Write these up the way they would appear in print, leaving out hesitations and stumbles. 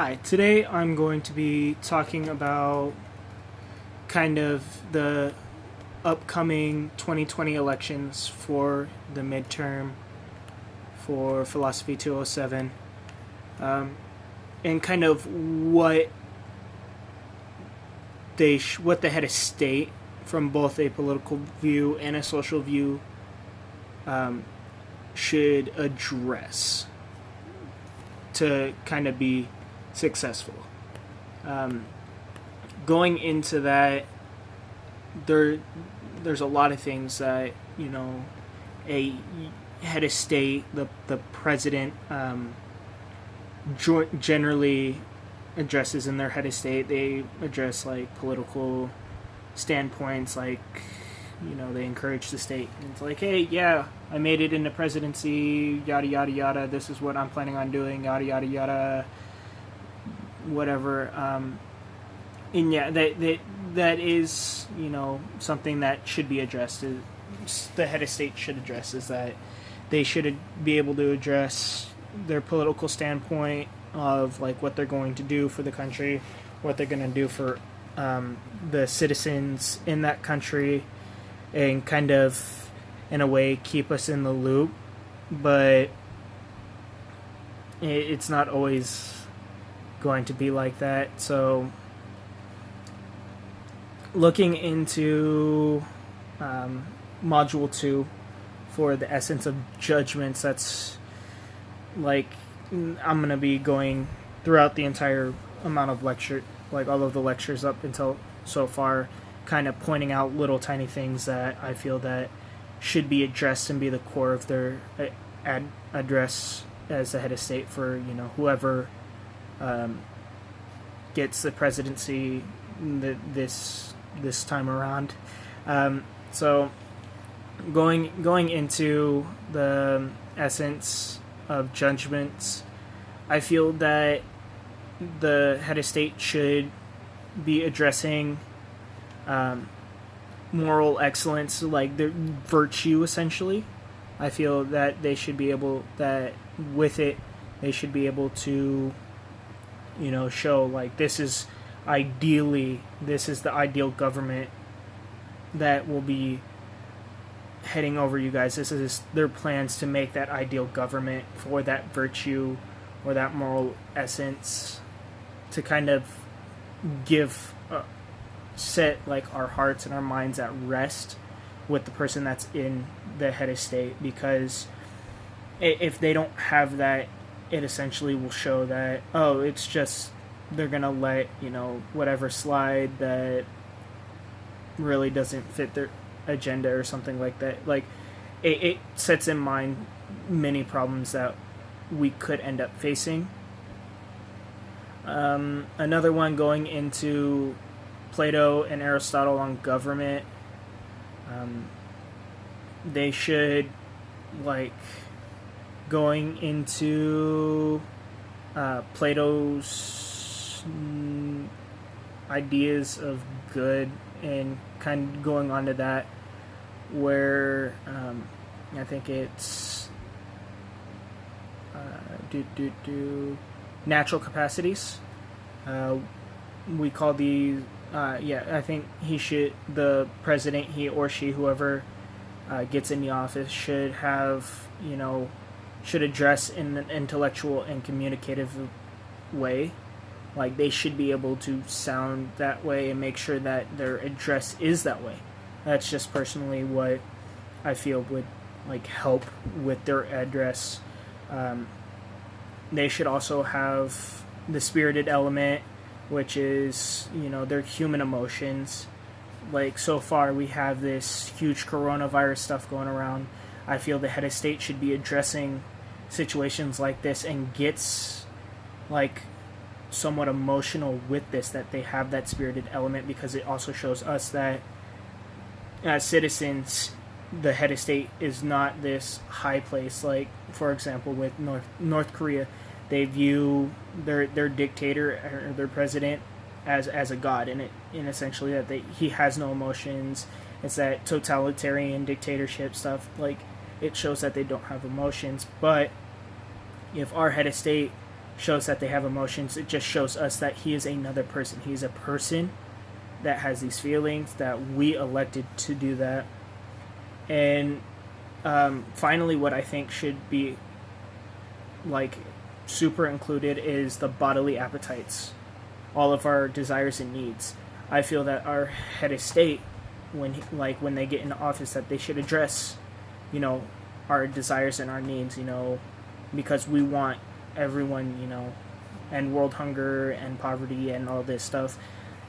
Hi, today I'm going to be talking about kind of the upcoming 2020 elections for the midterm for Philosophy 207, and kind of what the head of state, from both a political view and a social view, should address to kind of be successful. Going into that, there's a lot of things that a head of state, the president, generally addresses in their head of state. They address like political standpoints, like they encourage the state. And it's like, hey, yeah, I made it into presidency, yada yada yada. This is what I'm planning on doing, yada yada yada. Whatever. And yeah, that is something that should be addressed. The head of state should address is that they should be able to address their political standpoint of like what they're going to do for the country, what they're going to do for the citizens in that country, and kind of in a way keep us in the loop. But it's not always going to be like that. So looking into module 2 for the essence of judgments, that's like I'm going to be going throughout the entire amount of lecture, like all of the lectures up until so far, kind of pointing out little tiny things that I feel that should be addressed and be the core of their address as the head of state for whoever gets the presidency this time around. So going into the essence of judgments, I feel that the head of state should be addressing moral excellence, like the virtue, essentially. I feel that they should be able that with it they should be able to show like this is the ideal government that will be heading over you guys. This is their plans to make that ideal government for that virtue or that moral essence, to kind of give set like our hearts and our minds at rest with the person that's in the head of state. Because if they don't have that, it essentially will show that it's just they're gonna let whatever slide that really doesn't fit their agenda or something like that. Like it sets in mind many problems that we could end up facing. Another one, going into Plato and Aristotle on government, they should like going into Plato's ideas of good and kind of going on to that, where I think it's natural capacities. We call these I think the president, he or she, whoever gets in the office, should have should address in an intellectual and communicative way. Like they should be able to sound that way and make sure that their address is that way. That's just personally what I feel would like help with their address. They should also have the spirited element, which is their human emotions. Like so far we have this huge coronavirus stuff going around. I feel the head of state should be addressing situations like this and gets like somewhat emotional with this, that they have that spirited element, because it also shows us that as citizens, the head of state is not this high place. Like for example with North Korea, they view their dictator or their president as a god, and essentially that he has no emotions. It's that totalitarian dictatorship stuff. Like it shows that they don't have emotions. But if our head of state shows that they have emotions. It just shows us that he is another person. He's a person that has these feelings, that we elected to do that. And finally, what I think should be like super included is the bodily appetites, all of our desires and needs. I feel that our head of state, when they get into office, that they should address, our desires and our needs, because we want everyone, and world hunger and poverty and all this stuff.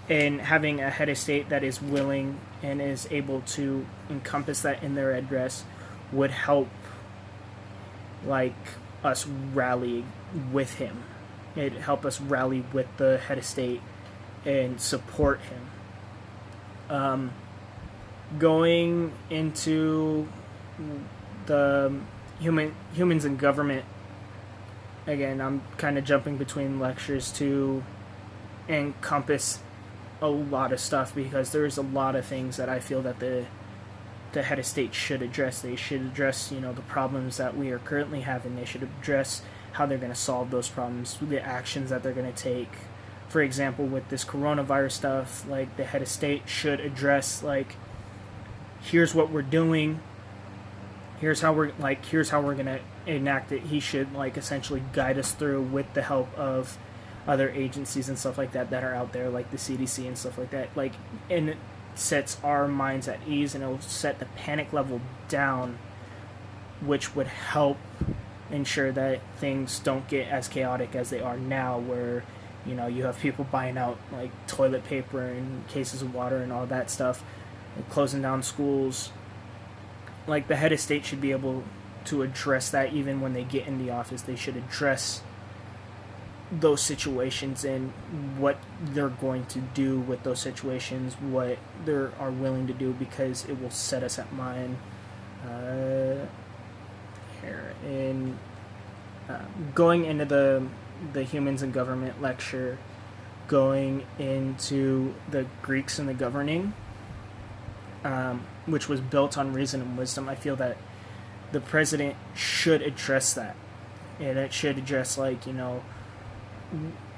And having a head of state that is willing and is able to encompass that in their address would help, us rally with him. It'd help us rally with the head of state and support him. Going into the humans in government, again, I'm kind of jumping between lectures to encompass a lot of stuff, because there's a lot of things that I feel that the head of state should address. They should address, the problems that we are currently having. They should address how they're going to solve those problems, the actions that they're going to take. For example, with this coronavirus stuff, the head of state should address, here's what we're doing, here's how we're going to enact it. He should, essentially guide us through with the help of other agencies and stuff like that are out there, like the CDC and stuff like that. And it sets our minds at ease, and it'll set the panic level down, which would help ensure that things don't get as chaotic as they are now, where you have people buying out toilet paper and cases of water and all that stuff, and closing down schools. The head of state should be able to address that. Even when they get in the office, they should address those situations and what they're going to do with those situations, what they are willing to do, because it will set us at mind. Here in going into the humans in government lecture, going into the Greeks and the governing, which was built on reason and wisdom, I feel that the president should address that, and it should address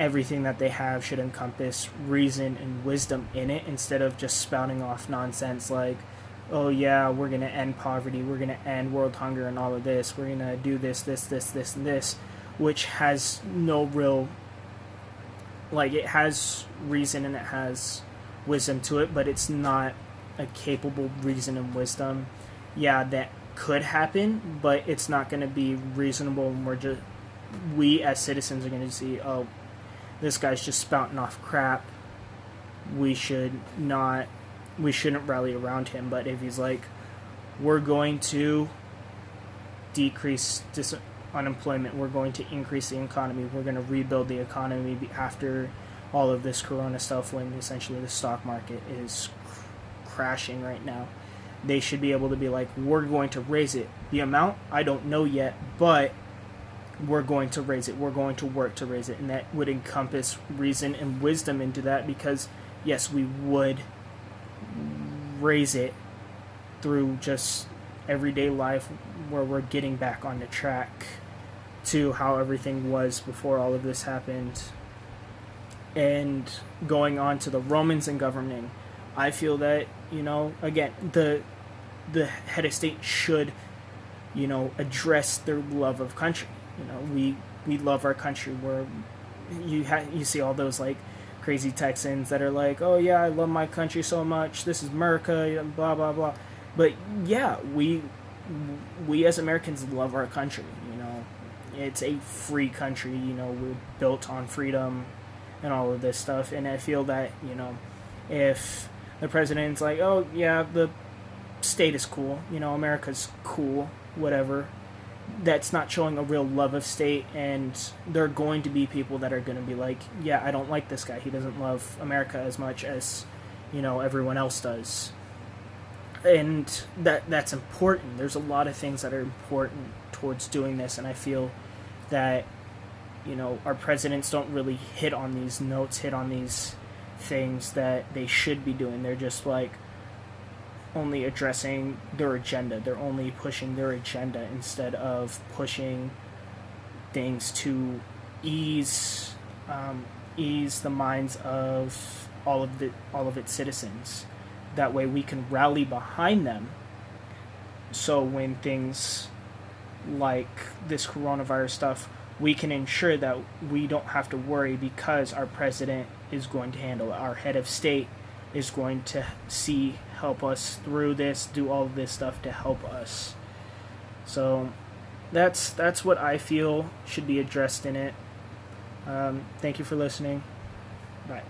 everything that they have should encompass reason and wisdom in it, instead of just spouting off nonsense oh yeah, we're going to end poverty, we're going to end world hunger and all of this, we're going to do this, and this, which has no real, it has reason and it has wisdom to it, but it's not a capable reason and wisdom. Yeah, that could happen, but it's not going to be reasonable, and we as citizens are going to see, oh, this guy's just spouting off crap, we shouldn't rally around him. But if he's we're going to decrease unemployment, we're going to increase the economy, we're going to rebuild the economy after all of this corona stuff, when essentially the stock market is crashing right now, they should be able to be we're going to raise it. The amount, I don't know yet, but we're going to raise it. We're going to work to raise it. And that would encompass reason and wisdom into that, because yes, we would raise it through just everyday life, where we're getting back on the track to how everything was before all of this happened. And going on to the Romans and governing, I feel that, again, the head of state should, address their love of country. We love our country. Where you see all those crazy Texans that are oh yeah, I love my country so much, this is America, blah blah blah. But yeah, we as Americans love our country. It's a free country. We're built on freedom and all of this stuff. And I feel that if the president's oh yeah, the state is cool, America's cool, whatever, that's not showing a real love of state. And there are going to be people that are going to be yeah, I don't like this guy, he doesn't love America as much as everyone else does. And that's important. There's a lot of things that are important towards doing this, and I feel that our presidents don't really hit on these notes, hit on these things that they should be doing. They're just only addressing their agenda. They're only pushing their agenda instead of pushing things to ease ease the minds of all of its citizens. That way, we can rally behind them. So when things like this coronavirus stuff, we can ensure that we don't have to worry because our president is going to handle it. Our head of state is going to help us through this, do all of this stuff to help us. So that's what I feel should be addressed in it. Thank you for listening. Bye.